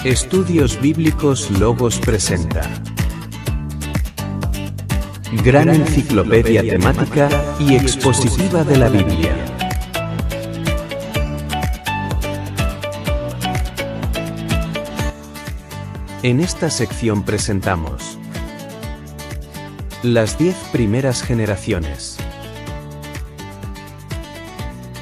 Estudios Bíblicos Logos presenta Gran enciclopedia temática y expositiva de la Biblia. En esta sección presentamos las 10 primeras generaciones.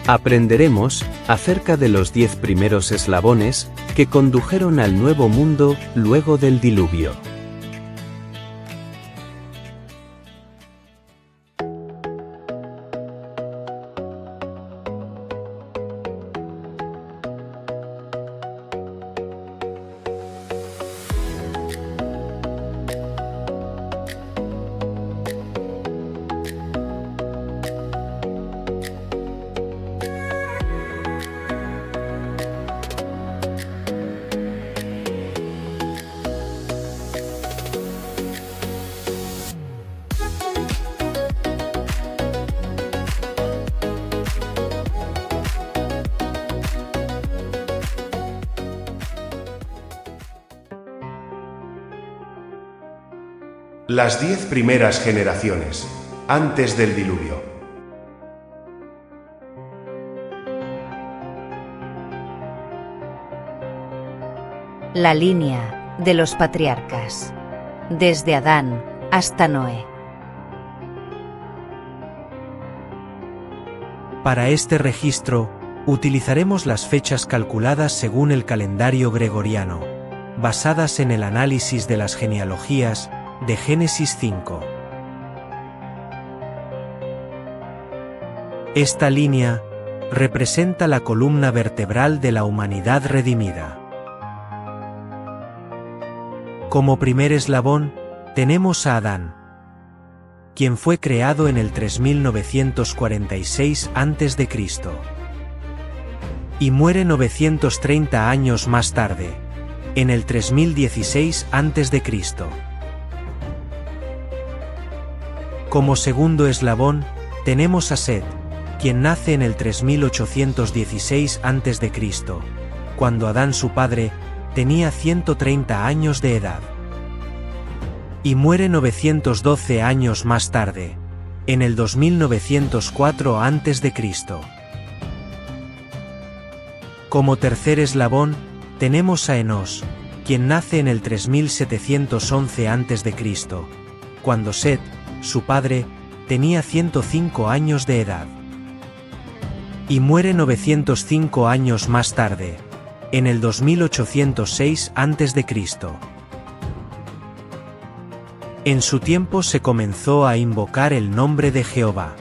Aprenderemos acerca de los 10 primeros eslabones que condujeron al Nuevo Mundo luego del diluvio. Las 10 primeras generaciones, antes del diluvio. La línea de los patriarcas, desde Adán hasta Noé. Para este registro, utilizaremos las fechas calculadas según el calendario gregoriano, basadas en el análisis de las genealogías de Génesis 5. Esta línea representa la columna vertebral de la humanidad redimida. Como primer eslabón, tenemos a Adán, quien fue creado en el 3946 a.C. y muere 930 años más tarde, en el 3016 a.C. Como segundo eslabón, tenemos a Set, quien nace en el 3816 a.C., cuando Adán su padre tenía 130 años de edad. Y muere 912 años más tarde, en el 2904 a.C. Como tercer eslabón, tenemos a Enos, quien nace en el 3711 a.C., cuando Set, su padre, tenía 105 años de edad. Y muere 905 años más tarde, en el 2806 a.C. En su tiempo se comenzó a invocar el nombre de Jehová.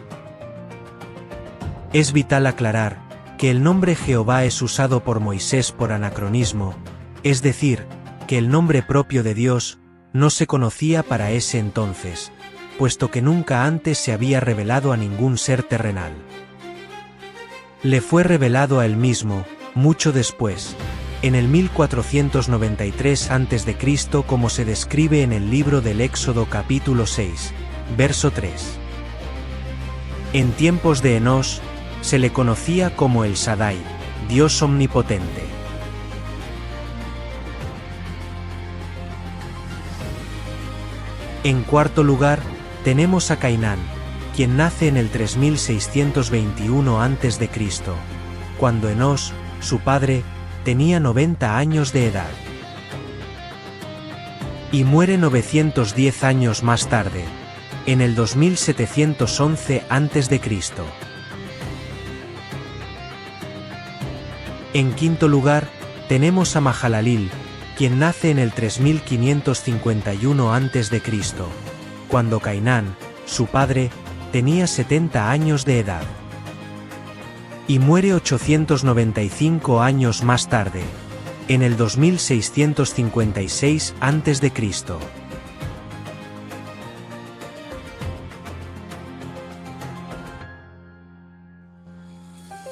Es vital aclarar que el nombre Jehová es usado por Moisés por anacronismo, es decir, que el nombre propio de Dios no se conocía para ese entonces, puesto que nunca antes se había revelado a ningún ser terrenal. Le fue revelado a él mismo, mucho después, en el 1493 a.C., como se describe en el libro del Éxodo capítulo 6, verso 3. En tiempos de Enos, se le conocía como el Shaddai, Dios omnipotente. En cuarto lugar, tenemos a Cainán, quien nace en el 3621 a.C., cuando Enos, su padre, tenía 90 años de edad. Y muere 910 años más tarde, en el 2711 a.C. En quinto lugar, tenemos a Mahalaleel, quien nace en el 3551 a.C., cuando Cainán, su padre, tenía 70 años de edad. Y muere 895 años más tarde, en el 2656 a.C.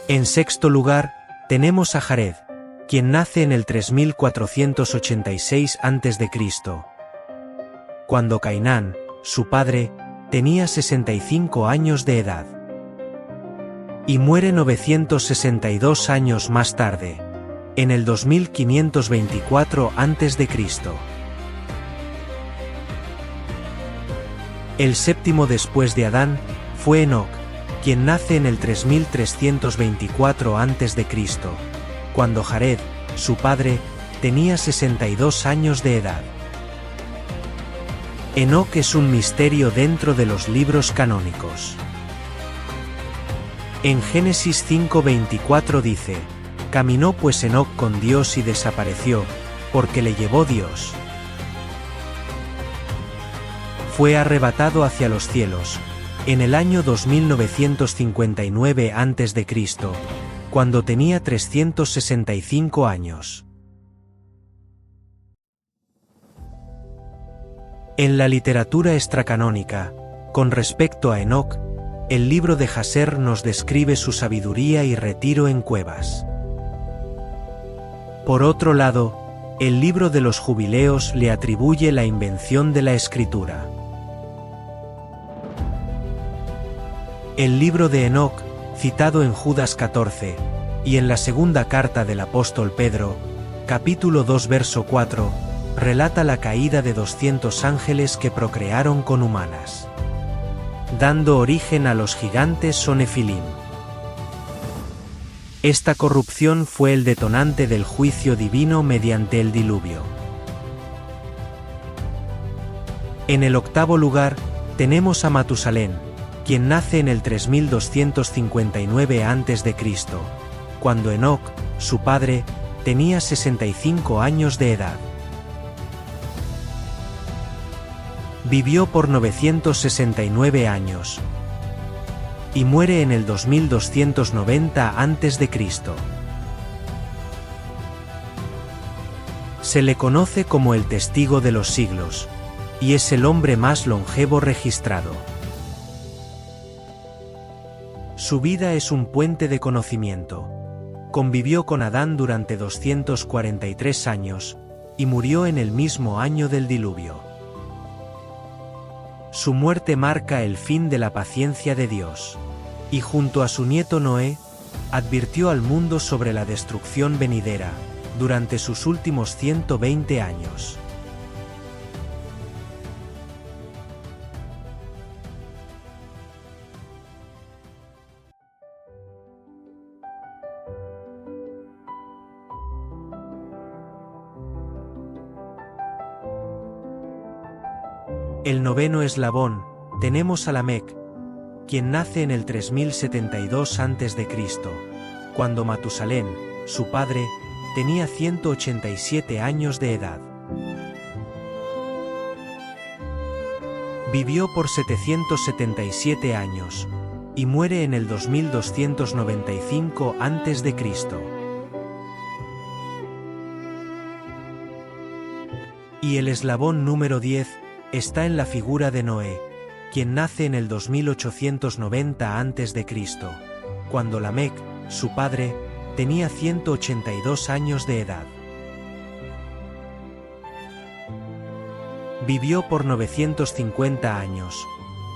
En sexto lugar, tenemos a Jared, quien nace en el 3486 a.C., cuando Cainán, su padre, tenía 65 años de edad. Y muere 962 años más tarde, en el 2524 a.C. El séptimo después de Adán fue Enoc, quien nace en el 3324 a.C., cuando Jared, su padre, tenía 62 años de edad. Enoc es un misterio dentro de los libros canónicos. En Génesis 5:24 dice: caminó pues Enoc con Dios y desapareció, porque le llevó Dios. Fue arrebatado hacia los cielos, en el año 2959 a.C., cuando tenía 365 años. En la literatura extracanónica, con respecto a Enoc, el libro de Jasher nos describe su sabiduría y retiro en cuevas. Por otro lado, el libro de los Jubileos le atribuye la invención de la escritura. El libro de Enoc, citado en Judas 14, y en la segunda carta del apóstol Pedro, capítulo 2 verso 4, relata la caída de 200 ángeles que procrearon con humanas, dando origen a los gigantes o nefilim. Esta corrupción fue el detonante del juicio divino mediante el diluvio. En el octavo lugar, tenemos a Matusalén, quien nace en el 3259 a.C., cuando Enoc, su padre, tenía 65 años de edad. Vivió por 969 años y muere en el 2290 a.C. Se le conoce como el testigo de los siglos, y es el hombre más longevo registrado. Su vida es un puente de conocimiento. Convivió con Adán durante 243 años, y murió en el mismo año del diluvio. Su muerte marca el fin de la paciencia de Dios, y junto a su nieto Noé, advirtió al mundo sobre la destrucción venidera, durante sus últimos 120 años. El noveno eslabón, tenemos a Lamec, quien nace en el 3072 a.C., cuando Matusalén, su padre, tenía 187 años de edad. Vivió por 777 años, y muere en el 2295 a.C. Y el eslabón número 10, está en la figura de Noé, quien nace en el 2890 a.C., cuando Lamec, su padre, tenía 182 años de edad. Vivió por 950 años,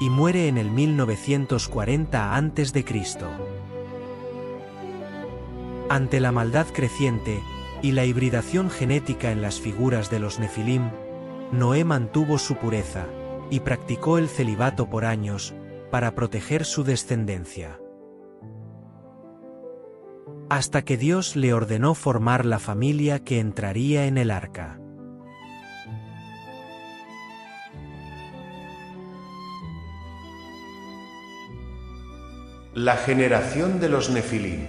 y muere en el 1940 a.C. Ante la maldad creciente, y la hibridación genética en las figuras de los nefilim, Noé mantuvo su pureza, y practicó el celibato por años, para proteger su descendencia. Hasta que Dios le ordenó formar la familia que entraría en el arca. La generación de los nefilim.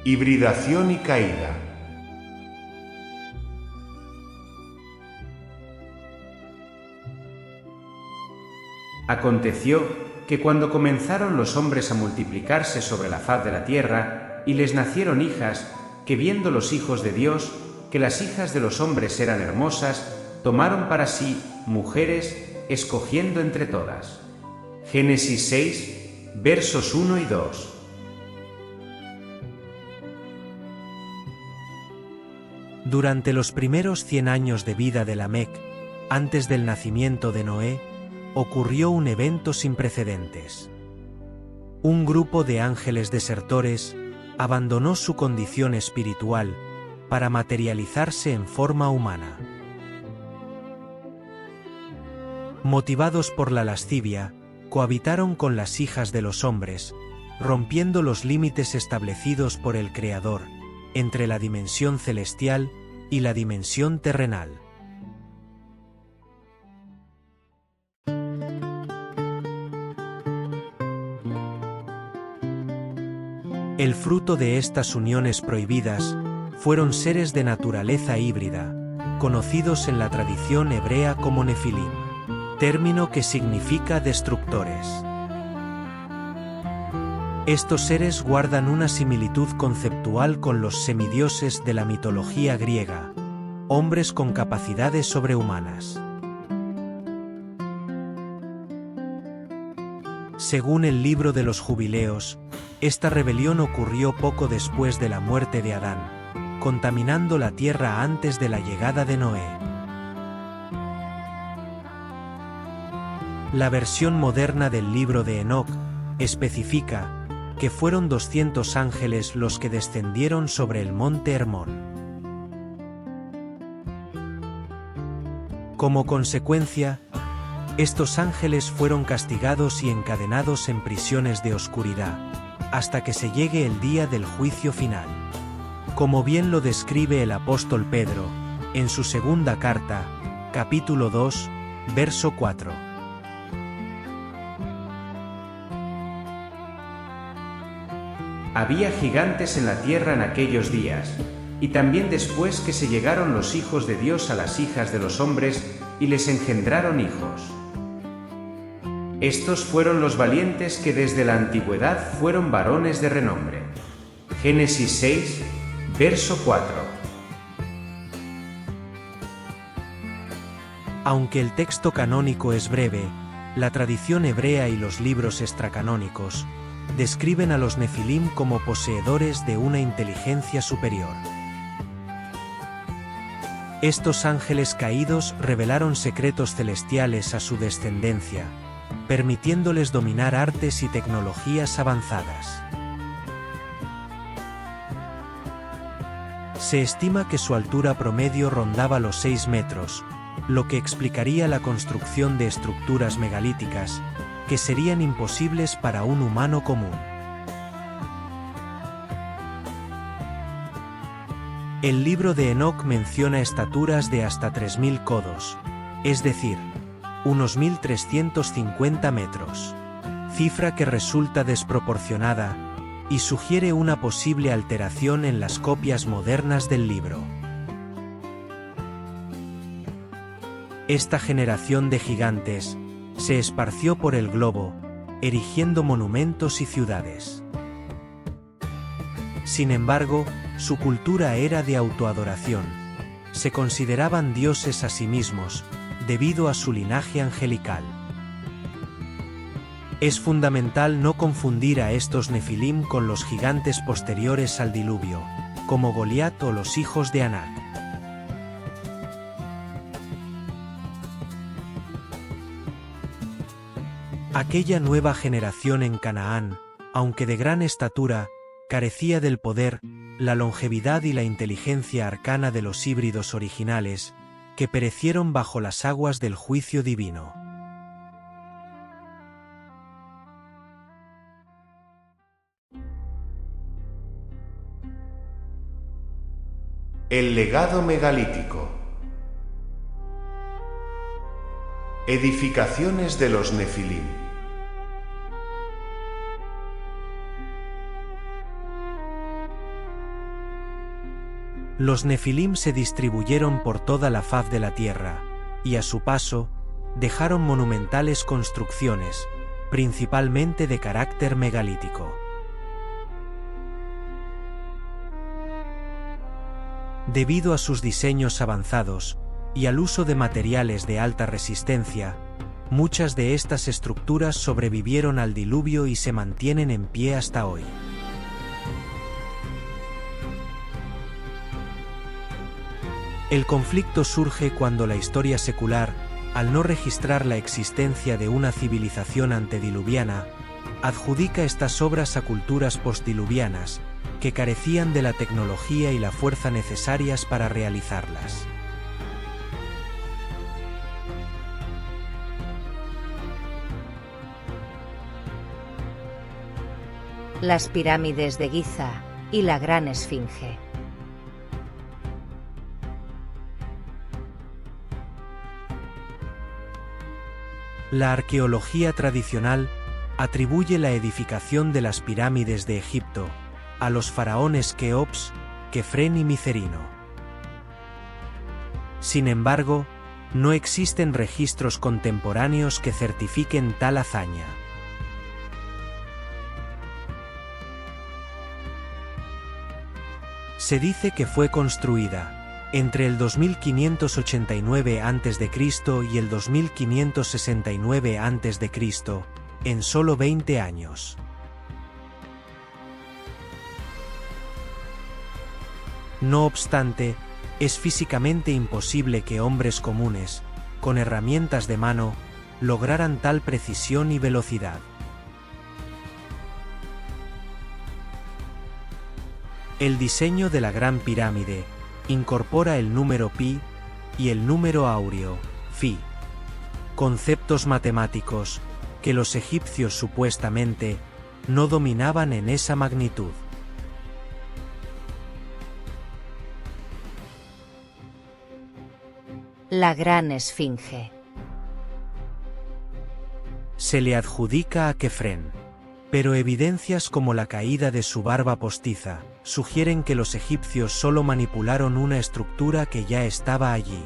Hibridación y caída. Aconteció que cuando comenzaron los hombres a multiplicarse sobre la faz de la tierra, y les nacieron hijas, que viendo los hijos de Dios, que las hijas de los hombres eran hermosas, tomaron para sí mujeres, escogiendo entre todas. Génesis 6, versos 1 y 2. Durante los primeros 100 años de vida de Lamec, antes del nacimiento de Noé, ocurrió un evento sin precedentes. Un grupo de ángeles desertores abandonó su condición espiritual para materializarse en forma humana. Motivados por la lascivia, cohabitaron con las hijas de los hombres, rompiendo los límites establecidos por el Creador entre la dimensión celestial y la dimensión terrenal. El fruto de estas uniones prohibidas fueron seres de naturaleza híbrida, conocidos en la tradición hebrea como nefilim, término que significa destructores. Estos seres guardan una similitud conceptual con los semidioses de la mitología griega, hombres con capacidades sobrehumanas. Según el libro de los Jubileos, esta rebelión ocurrió poco después de la muerte de Adán, contaminando la tierra antes de la llegada de Noé. La versión moderna del libro de Enoc especifica que fueron 200 ángeles los que descendieron sobre el monte Hermón. Como consecuencia, estos ángeles fueron castigados y encadenados en prisiones de oscuridad, hasta que se llegue el día del juicio final. Como bien lo describe el apóstol Pedro, en su segunda carta, capítulo 2, verso 4. Había gigantes en la tierra en aquellos días, y también después que se llegaron los hijos de Dios a las hijas de los hombres y les engendraron hijos. Estos fueron los valientes que desde la antigüedad fueron varones de renombre. Génesis 6, verso 4. Aunque el texto canónico es breve, la tradición hebrea y los libros extracanónicos describen a los nefilim como poseedores de una inteligencia superior. Estos ángeles caídos revelaron secretos celestiales a su descendencia, permitiéndoles dominar artes y tecnologías avanzadas. Se estima que su altura promedio rondaba los 6 metros, lo que explicaría la construcción de estructuras megalíticas que serían imposibles para un humano común. El libro de Enoc menciona estaturas de hasta 3000 codos, es decir, unos 1350 metros, cifra que resulta desproporcionada y sugiere una posible alteración en las copias modernas del libro. Esta generación de gigantes se esparció por el globo, erigiendo monumentos y ciudades. Sin embargo, su cultura era de autoadoración. Se consideraban dioses a sí mismos, debido a su linaje angelical. Es fundamental no confundir a estos nefilim con los gigantes posteriores al diluvio, como Goliat o los hijos de Anac. Aquella nueva generación en Canaán, aunque de gran estatura, carecía del poder, la longevidad y la inteligencia arcana de los híbridos originales, que perecieron bajo las aguas del juicio divino. El legado megalítico. Edificaciones de los nefilim. Los nefilim se distribuyeron por toda la faz de la tierra, y a su paso, dejaron monumentales construcciones, principalmente de carácter megalítico. Debido a sus diseños avanzados, y al uso de materiales de alta resistencia, muchas de estas estructuras sobrevivieron al diluvio y se mantienen en pie hasta hoy. El conflicto surge cuando la historia secular, al no registrar la existencia de una civilización antediluviana, adjudica estas obras a culturas postdiluvianas, que carecían de la tecnología y la fuerza necesarias para realizarlas. Las pirámides de Giza y la Gran Esfinge. La arqueología tradicional atribuye la edificación de las pirámides de Egipto a los faraones Keops, Kefren y Micerino. Sin embargo, no existen registros contemporáneos que certifiquen tal hazaña. Se dice que fue construida entre el 2589 a.C. y el 2569 a.C. en solo 20 años. No obstante, es físicamente imposible que hombres comunes, con herramientas de mano, lograran tal precisión y velocidad. El diseño de la Gran Pirámide incorpora el número pi y el número áureo, phi, conceptos matemáticos que los egipcios supuestamente no dominaban en esa magnitud. La Gran Esfinge. Se le adjudica a Kefren, pero evidencias como la caída de su barba postiza sugieren que los egipcios solo manipularon una estructura que ya estaba allí.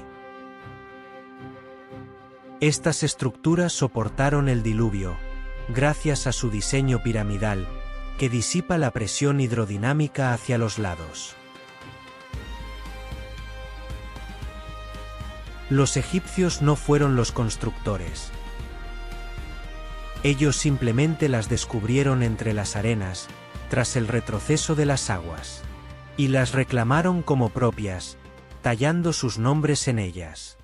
Estas estructuras soportaron el diluvio, gracias a su diseño piramidal, que disipa la presión hidrodinámica hacia los lados. Los egipcios no fueron los constructores. Ellos simplemente las descubrieron entre las arenas, tras el retroceso de las aguas, y las reclamaron como propias, tallando sus nombres en ellas.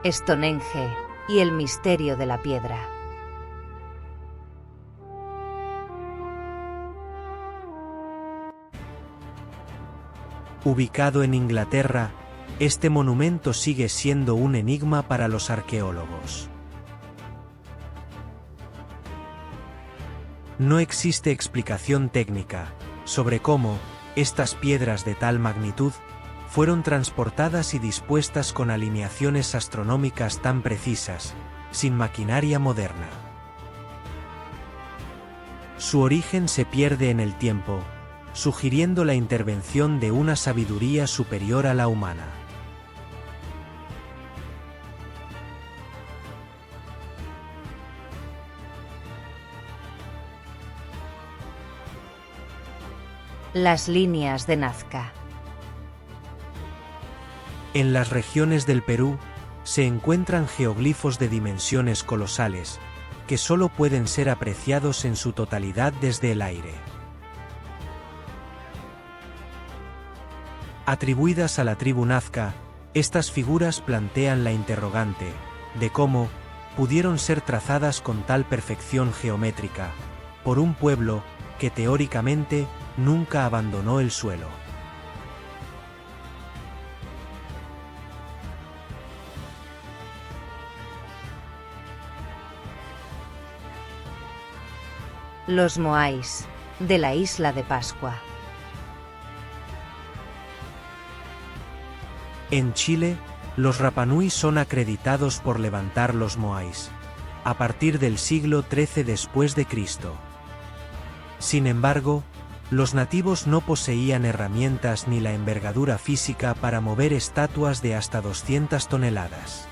Stonehenge y el misterio de la piedra. Ubicado en Inglaterra, este monumento sigue siendo un enigma para los arqueólogos. No existe explicación técnica sobre cómo estas piedras de tal magnitud fueron transportadas y dispuestas con alineaciones astronómicas tan precisas, sin maquinaria moderna. Su origen se pierde en el tiempo, sugiriendo la intervención de una sabiduría superior a la humana. Las líneas de Nazca. En las regiones del Perú, se encuentran geoglifos de dimensiones colosales, que solo pueden ser apreciados en su totalidad desde el aire. Atribuidas a la tribu Nazca, estas figuras plantean la interrogante de cómo pudieron ser trazadas con tal perfección geométrica por un pueblo que teóricamente nunca abandonó el suelo. Los Moais, de la isla de Pascua. En Chile, los Rapanui son acreditados por levantar los Moais, a partir del siglo XIII después de Cristo. Sin embargo, los nativos no poseían herramientas ni la envergadura física para mover estatuas de hasta 200 toneladas.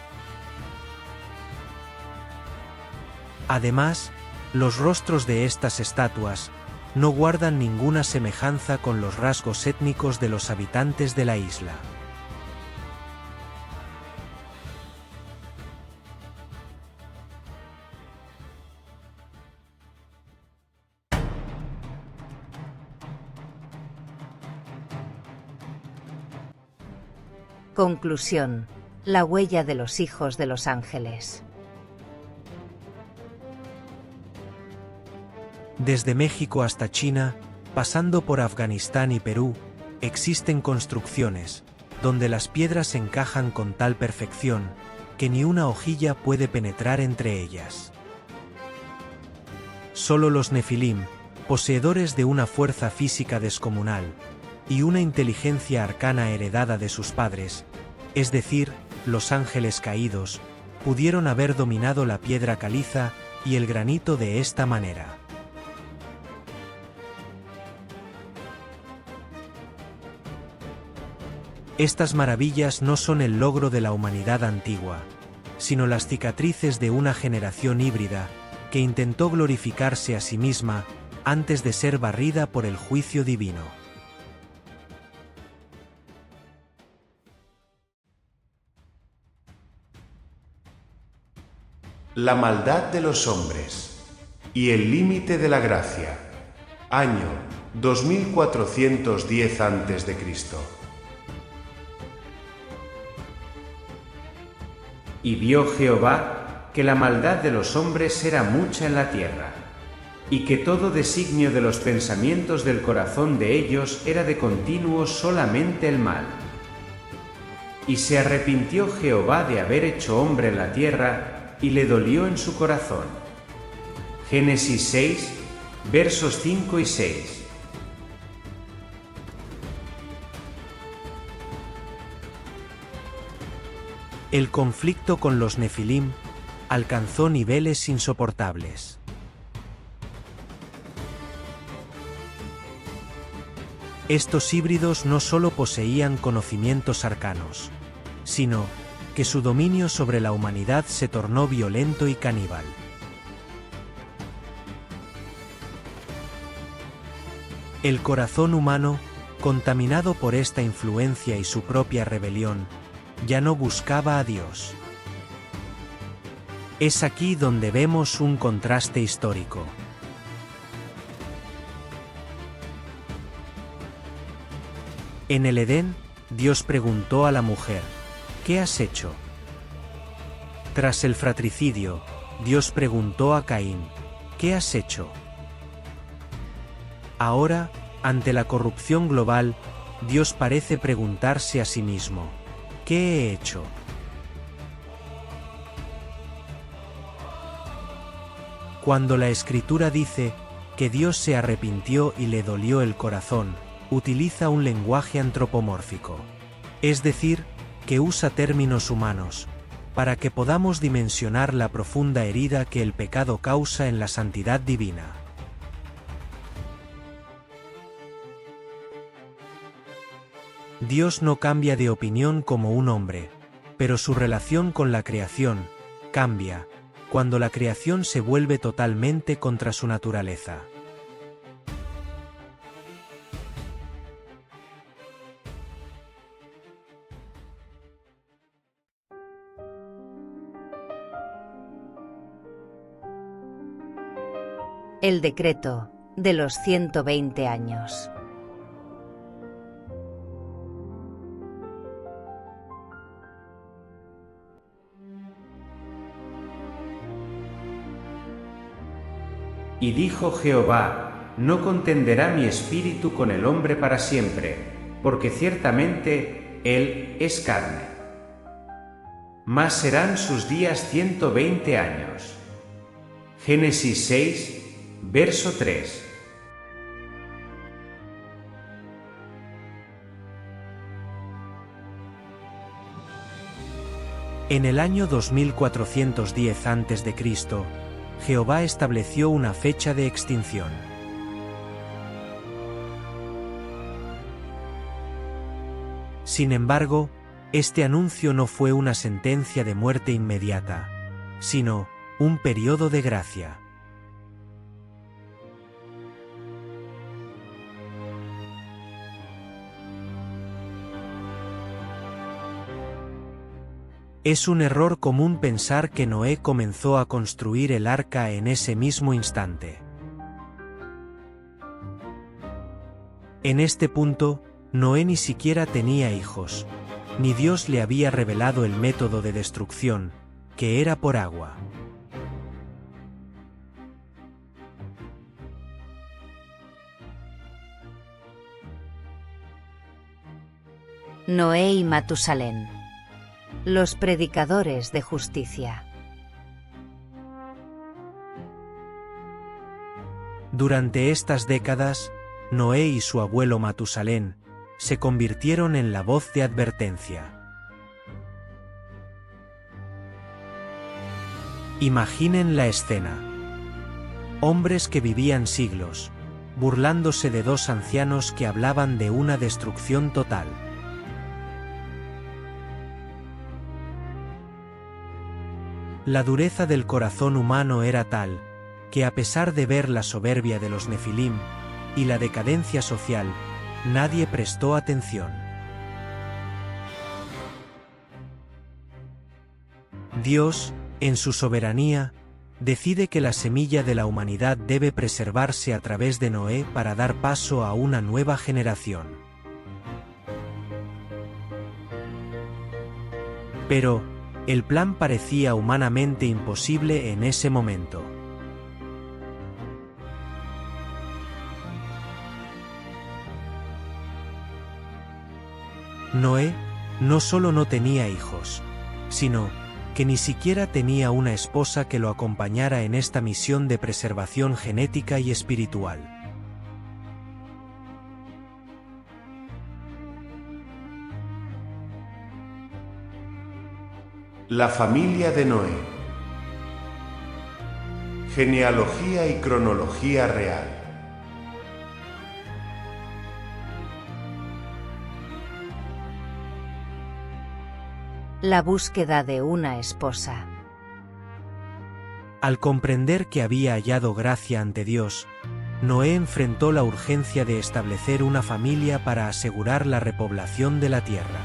Además, los rostros de estas estatuas no guardan ninguna semejanza con los rasgos étnicos de los habitantes de la isla. Conclusión. La huella de los hijos de los ángeles. Desde México hasta China, pasando por Afganistán y Perú, existen construcciones, donde las piedras encajan con tal perfección, que ni una hojilla puede penetrar entre ellas. Solo los Nefilim, poseedores de una fuerza física descomunal, y una inteligencia arcana heredada de sus padres, es decir, los ángeles caídos, pudieron haber dominado la piedra caliza y el granito de esta manera. Estas maravillas no son el logro de la humanidad antigua, sino las cicatrices de una generación híbrida que intentó glorificarse a sí misma antes de ser barrida por el juicio divino. La maldad de los hombres y el límite de la gracia. Año 2410 a.C. Y vio Jehová que la maldad de los hombres era mucha en la tierra, y que todo designio de los pensamientos del corazón de ellos era de continuo solamente el mal. Y se arrepintió Jehová de haber hecho hombre en la tierra, y le dolió en su corazón. Génesis 6, versos 5 y 6. El conflicto con los Nefilim alcanzó niveles insoportables. Estos híbridos no solo poseían conocimientos arcanos, sino que su dominio sobre la humanidad se tornó violento y caníbal. El corazón humano, contaminado por esta influencia y su propia rebelión, ya no buscaba a Dios. Es aquí donde vemos un contraste histórico. En el Edén, Dios preguntó a la mujer: ¿qué has hecho? Tras el fratricidio, Dios preguntó a Caín: ¿qué has hecho? Ahora, ante la corrupción global, Dios parece preguntarse a sí mismo: ¿qué he hecho? Cuando la Escritura dice que Dios se arrepintió y le dolió el corazón, utiliza un lenguaje antropomórfico, es decir, que usa términos humanos, para que podamos dimensionar la profunda herida que el pecado causa en la santidad divina. Dios no cambia de opinión como un hombre, pero su relación con la creación cambia cuando la creación se vuelve totalmente contra su naturaleza. El decreto de los 120 años. Y dijo Jehová: no contenderá mi espíritu con el hombre para siempre, porque ciertamente él es carne. Mas serán sus días 120 años. Génesis 6, verso 3. En el año 2410 a.C., Jehová estableció una fecha de extinción. Sin embargo, este anuncio no fue una sentencia de muerte inmediata, sino un periodo de gracia. Es un error común pensar que Noé comenzó a construir el arca en ese mismo instante. En este punto, Noé ni siquiera tenía hijos, ni Dios le había revelado el método de destrucción, que era por agua. Noé y Matusalén, los predicadores de justicia. Durante estas décadas, Noé y su abuelo Matusalén se convirtieron en la voz de advertencia. Imaginen la escena. Hombres que vivían siglos, burlándose de dos ancianos que hablaban de una destrucción total. La dureza del corazón humano era tal, que a pesar de ver la soberbia de los Nefilim y la decadencia social, nadie prestó atención. Dios, en su soberanía, decide que la semilla de la humanidad debe preservarse a través de Noé para dar paso a una nueva generación. Pero, el plan parecía humanamente imposible en ese momento. Noé no solo no tenía hijos, sino que ni siquiera tenía una esposa que lo acompañara en esta misión de preservación genética y espiritual. La familia de Noé. Genealogía y cronología real. La búsqueda de una esposa. Al comprender que había hallado gracia ante Dios, Noé enfrentó la urgencia de establecer una familia para asegurar la repoblación de la tierra.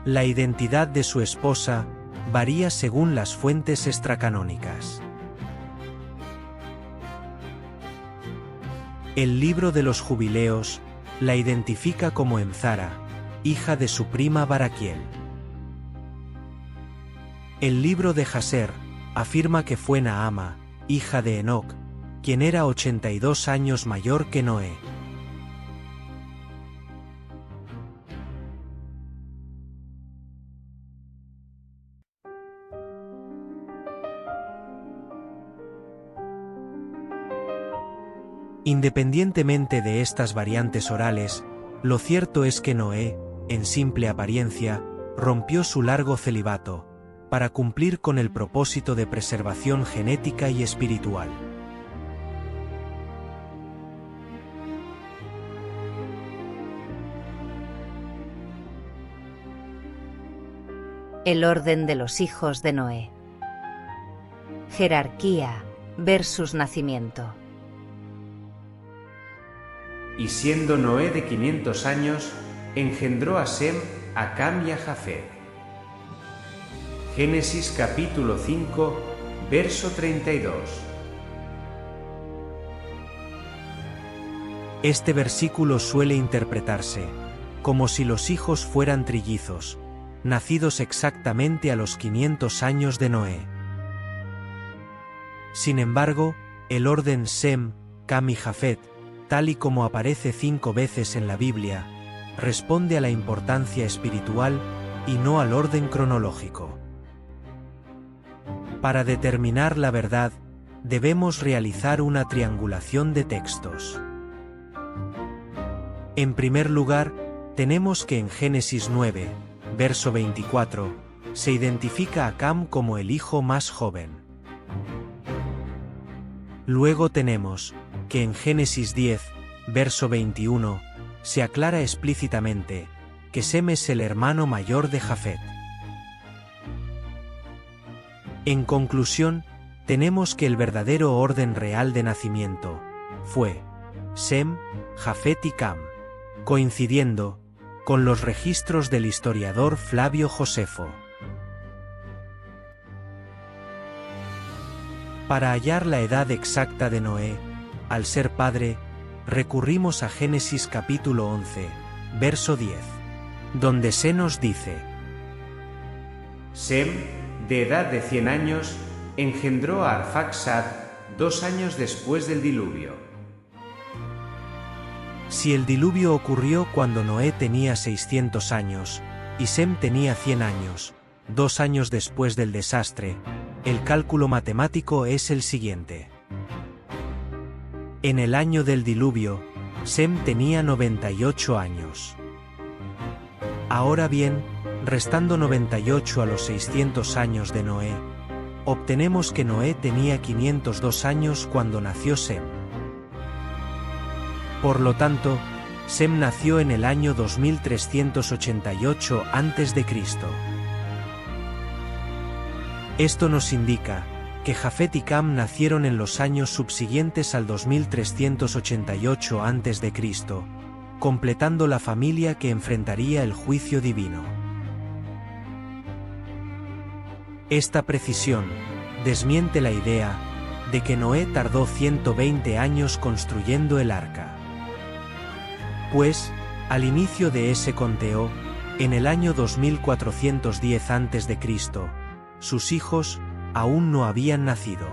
La identidad de su esposa varía según las fuentes extracanónicas. El libro de los Jubileos la identifica como Enzara, hija de su prima Baraquiel. El libro de Jaser afirma que fue Naama, hija de Enoc, quien era 82 años mayor que Noé. Independientemente de estas variantes orales, lo cierto es que Noé, en simple apariencia, rompió su largo celibato, para cumplir con el propósito de preservación genética y espiritual. El orden de los hijos de Noé. Jerarquía versus nacimiento. Y siendo Noé de 500 años, engendró a Sem, a Cam y a Jafet. Génesis capítulo 5, verso 32. Este versículo suele interpretarse como si los hijos fueran trillizos, nacidos exactamente a los 500 años de Noé. Sin embargo, el orden Sem, Cam y Jafet, tal y como aparece 5 veces en la Biblia, responde a la importancia espiritual y no al orden cronológico. Para determinar la verdad, debemos realizar una triangulación de textos. En primer lugar, tenemos que en Génesis 9, verso 24, se identifica a Cam como el hijo más joven. Luego tenemos que en Génesis 10, verso 21, se aclara explícitamente que Sem es el hermano mayor de Jafet. En conclusión, tenemos que el verdadero orden real de nacimiento fue Sem, Jafet y Cam, coincidiendo con los registros del historiador Flavio Josefo. Para hallar la edad exacta de Noé, al ser padre, recurrimos a Génesis capítulo 11, verso 10, donde se nos dice: Sem, de edad de 100 años, engendró a Arfaxad 2 años después del diluvio. Si el diluvio ocurrió cuando Noé tenía 600 años, y Sem tenía 100 años, 2 años después del desastre, el cálculo matemático es el siguiente. En el año del diluvio, Sem tenía 98 años. Ahora bien, restando 98 a los 600 años de Noé, obtenemos que Noé tenía 502 años cuando nació Sem. Por lo tanto, Sem nació en el año 2388 a.C. Esto nos indica que Jafet y Cam nacieron en los años subsiguientes al 2388 a.C., completando la familia que enfrentaría el juicio divino. Esta precisión desmiente la idea de que Noé tardó 120 años construyendo el arca. Pues, al inicio de ese conteo, en el año 2410 a.C., sus hijos aún no habían nacido.